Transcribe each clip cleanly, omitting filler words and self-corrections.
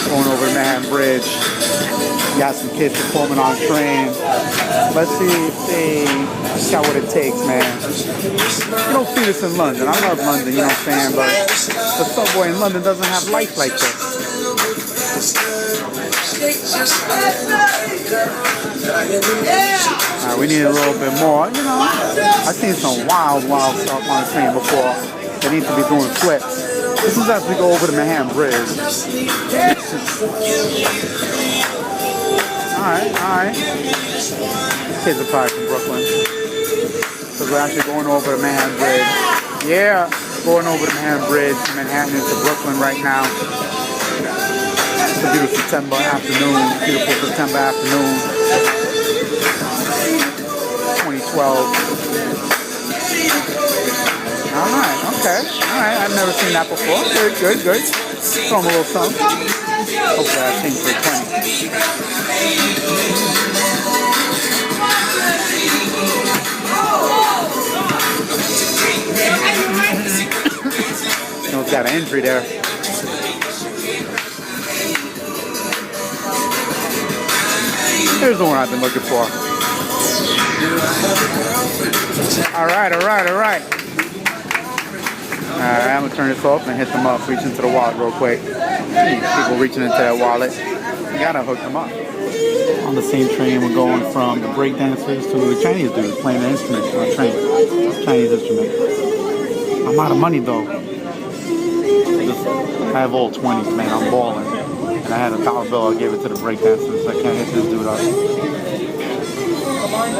Going over the Manhattan Bridge. Got some kids performing on the train. Let's see if they got what it takes, man. You don't see this in London. I love London, you know what I'm saying? But the subway in London doesn't have life like this. Alright, we need a little bit more. You know, I've seen some wild stuff on the train before. They need to be doing flips. This is as we go over the Manhattan Bridge. Alright. Kids are probably from Brooklyn. So we're actually going over the Manhattan Bridge. Yeah, going over the Manhattan Bridge from Manhattan into Brooklyn right now. It's a beautiful September afternoon. 2012. Alright, okay. Alright, I've never seen that before. Good. Throw them a little something. Hopefully I changed to 20. You know, it's got an entry there. Here's the one I've been looking for. Alright. Alright, I'm gonna turn this off and hit them up. Reach into the wallet real quick. People reaching into their wallet. You gotta hook them up. On the same train, we're going from the breakdancers to the Chinese dude playing the instrument on the train. Chinese instrument. I'm out of money though. I have all 20s, man. I'm balling. And I had $1 bill. I gave it to the breakdancers. I can't hit this dude up.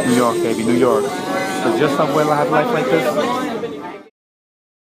New York, baby, New York. So just somewhere I have life like this.